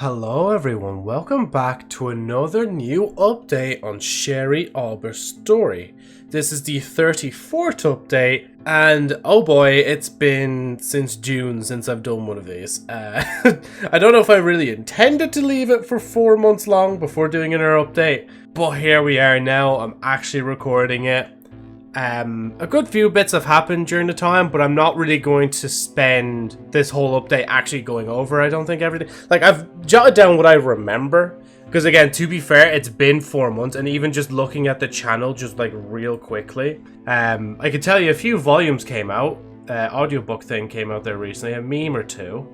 Hello everyone, welcome back to another new update on Sherry Aweber's story. This is the 34th update, and oh boy, it's been since June since I've done one of these. I don't know if I really intended to leave it for 4 months long before doing another update, but here we are now. I'm actually recording it. A good few bits have happened during the time, but I'm not really going to spend this whole update actually going over, I don't think, everything. Like, I've jotted down what I remember, because again, to be fair, it's been 4 months, and even just looking at the channel just like real quickly, I can tell you a few volumes came out. Audiobook thing came out there recently, a meme or two.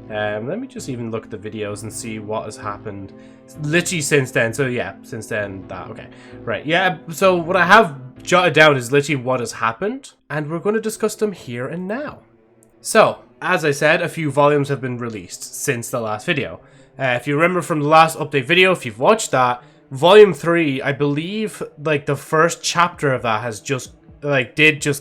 Let me just even look at the videos and see what has happened literally since then. So yeah, since then, okay, right, yeah, so what I have jotted down is literally what has happened, and we're going to discuss them here and now. So, as I said, a few volumes have been released since the last video. If you remember from the last update video, if you've watched that, volume 3, I believe, like, the first chapter of that has just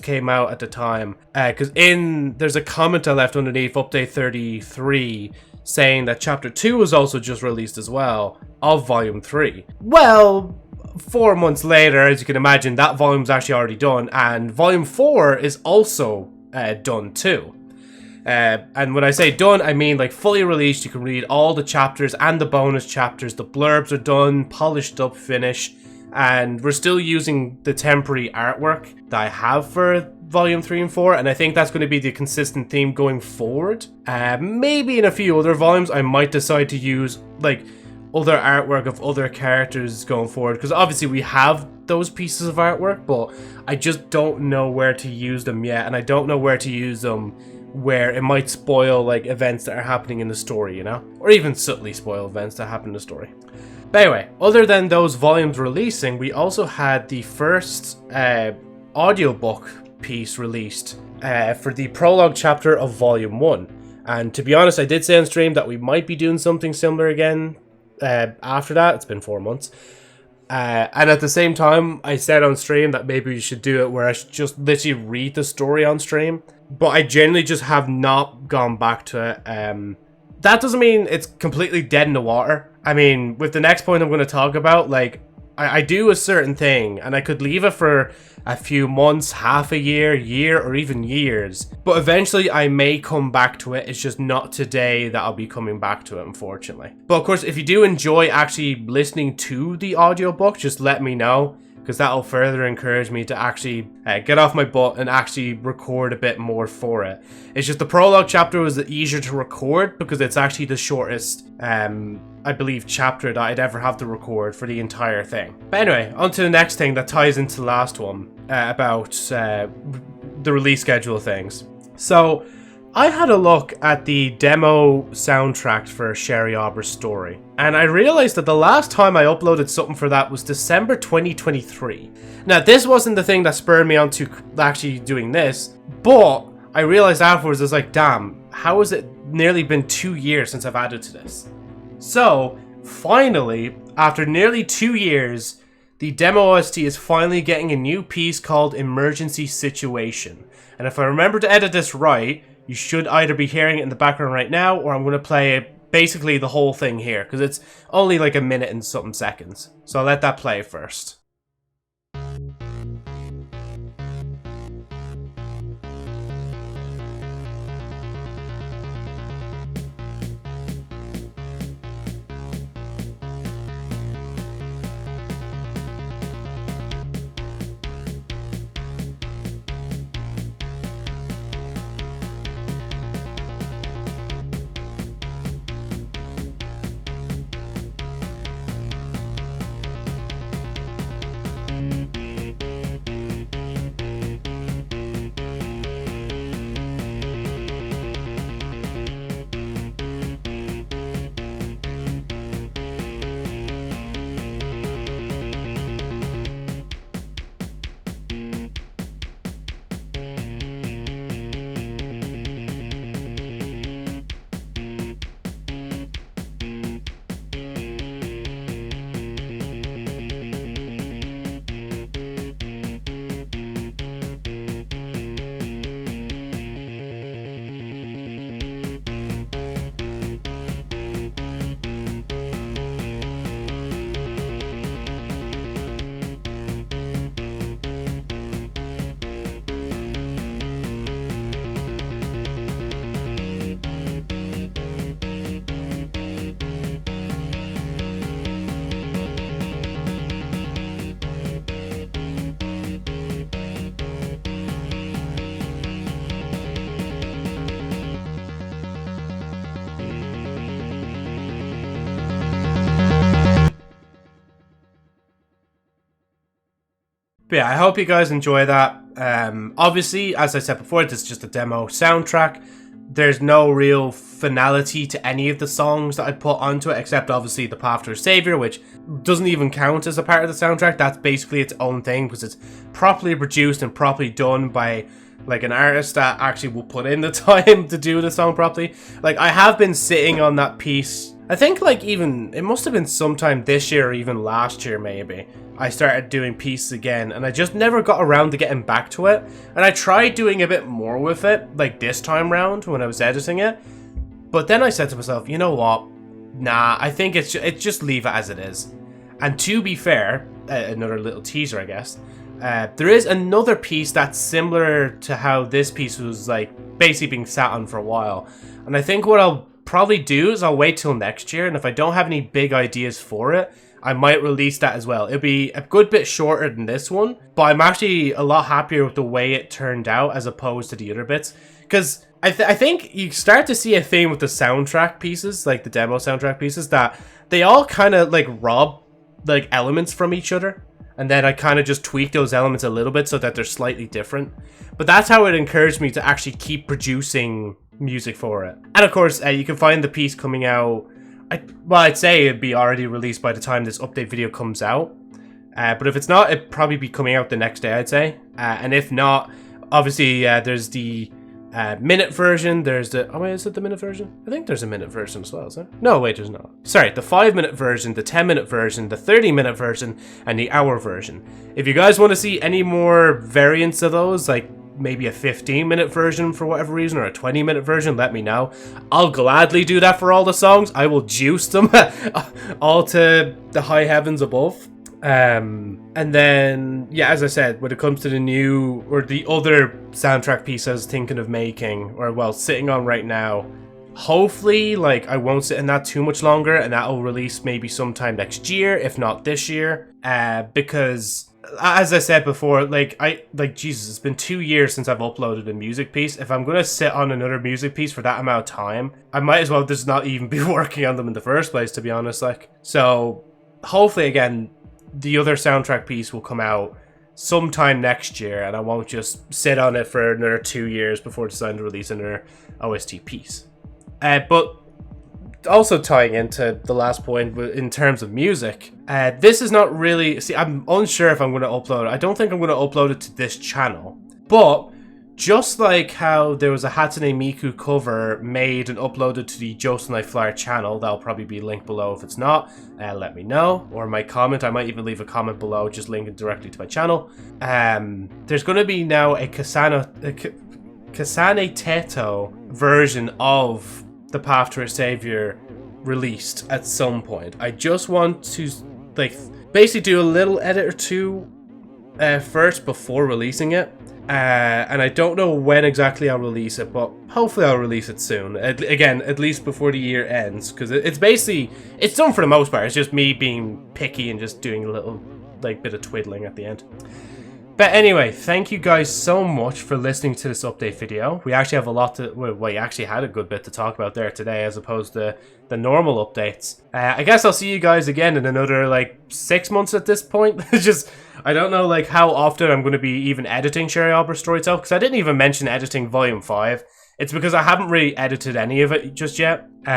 came out at the time, because there's a comment I left underneath update 33 saying that chapter 2 was also just released as well of volume 3. Well, 4 months later, as you can imagine, that volume's actually already done, and volume 4 is also done too. And when I say done, I mean like fully released. You can read all the chapters and the bonus chapters. The blurbs are done, polished up, finished. And we're still using the temporary artwork that I have for volume 3 and 4, and I think that's going to be the consistent theme going forward. Maybe in a few other volumes I might decide to use like other artwork of other characters going forward, because obviously we have those pieces of artwork, but I just don't know where to use them yet, and I don't know where to use them where it might spoil like events that are happening in the story, you know, or even subtly spoil events that happen in the story. But anyway, other than those volumes releasing, we also had the first audiobook piece released for the prologue chapter of volume 1. And to be honest, I did say on stream that we might be doing something similar again after that. It's been 4 months. And at the same time, I said on stream that maybe we should do it where I should just literally read the story on stream. But I generally just have not gone back to it. That doesn't mean it's completely dead in the water. I mean, with the next point I'm going to talk about, like, I do a certain thing, and I could leave it for a few months, half a year, or even years. But eventually I may come back to it. It's just not today that I'll be coming back to it, unfortunately. But of course, if you do enjoy actually listening to the audiobook, just let me know, because that'll further encourage me to actually get off my butt and actually record a bit more for it. It's just the prologue chapter was easier to record because it's actually the shortest, I believe, chapter that I'd ever have to record for the entire thing. But anyway, on to the next thing that ties into the last one about the release schedule things. So, I had a look at the demo soundtrack for Sherry Aweber's story, and I realized that the last time I uploaded something for that was December 2023. Now, this wasn't the thing that spurred me on to actually doing this, but I realized afterwards, I was like, damn, how has it nearly been 2 years since I've added to this? So, finally, after nearly 2 years, the demo OST is finally getting a new piece called Emergency Situation. And if I remember to edit this right, you should either be hearing it in the background right now, or I'm going to play basically the whole thing here, because it's only like a minute and something seconds. So I'll let that play first. But yeah, I hope you guys enjoy that. Obviously, as I said before, this is just a demo soundtrack. There's no real finality to any of the songs that I put onto it, except obviously the Path to Saviour, which doesn't even count as a part of the soundtrack. That's basically its own thing, because it's properly produced and properly done by like an artist that actually will put in the time to do the song properly. Like, I have been sitting on that piece, I think like even, it must have been sometime this year or even last year maybe, I started doing pieces again, and I just never got around to getting back to it. And I tried doing a bit more with it, like this time round when I was editing it. But then I said to myself, you know what? Nah, I think it's just leave it as it is. And to be fair, another little teaser, I guess. There is another piece that's similar to how this piece was like basically being sat on for a while. And I think what I'll probably do is I'll wait till next year, and if I don't have any big ideas for it, I might release that as well. It'll be a good bit shorter than this one, but I'm actually a lot happier with the way it turned out as opposed to the other bits. Because I think you start to see a theme with the soundtrack pieces, like the demo soundtrack pieces, that they all kind of like rob like elements from each other. And then I kind of just tweak those elements a little bit so that they're slightly different. But that's how it encouraged me to actually keep producing music for it. And of course, you can find the piece coming out, I'd say it'd be already released by the time this update video comes out. But if it's not, it'd probably be coming out the next day, I'd say. And if not, obviously, there's the minute version. There's the... Oh, wait, is it the minute version? I think there's a minute version as well, is there? No, wait, there's not. Sorry, the 5-minute version, the 10-minute version, the 30-minute version, and the hour version. If you guys want to see any more variants of those, like maybe a 15-minute version for whatever reason, or a 20-minute version, let me know. I'll gladly do that for all the songs. I will juice them all to the high heavens above. And then, yeah, as I said, when it comes to the new, or the other soundtrack piece I was thinking of making, or well, sitting on right now, hopefully, like, I won't sit in that too much longer, and that'll release maybe sometime next year, if not this year, because... As I said before, Jesus, it's been 2 years since I've uploaded a music piece. If I'm going to sit on another music piece for that amount of time, I might as well just not even be working on them in the first place, to be honest. So, hopefully, again, the other soundtrack piece will come out sometime next year, and I won't just sit on it for another 2 years before deciding to release another OST piece. But also tying into the last point in terms of music, this is not really... See, I'm unsure if I'm going to upload it. I don't think I'm going to upload it to this channel. But just like how there was a Hatsune Miku cover made and uploaded to the Josephnite Flyer channel, that'll probably be linked below. If it's not, let me know. Or my comment, I might even leave a comment below, just linking directly to my channel. There's going to be now a Kasane Teto version of the Path to Saviour released at some point. I just want to basically do a little edit or two first before releasing it, and I don't know when exactly I'll release it, but hopefully I'll release it soon. Again, at least before the year ends, because it's done for the most part. It's just me being picky and just doing a little bit of twiddling at the end. But anyway, thank you guys so much for listening to this update video. We actually have a lot to... Well, we actually had a good bit to talk about there today, as opposed to the normal updates. I guess I'll see you guys again in another, 6 months at this point. I don't know, how often I'm going to be even editing Sherry Aweber Storytell, because I didn't even mention editing Volume 5. It's because I haven't really edited any of it just yet. But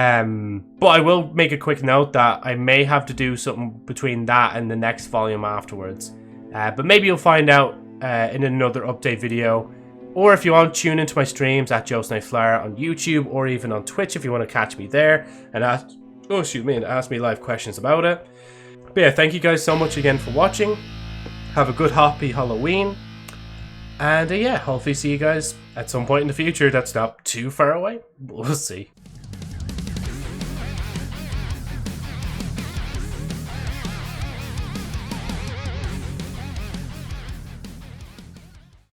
I will make a quick note that I may have to do something between that and the next volume afterwards. But maybe you'll find out in another update video. Or if you want, tune into my streams at JosephniteFlyer on YouTube, or even on Twitch if you want to catch me there and ask me live questions about it. But yeah, thank you guys so much again for watching. Have a good happy Halloween. And yeah, hopefully see you guys at some point in the future that's not too far away. We'll see.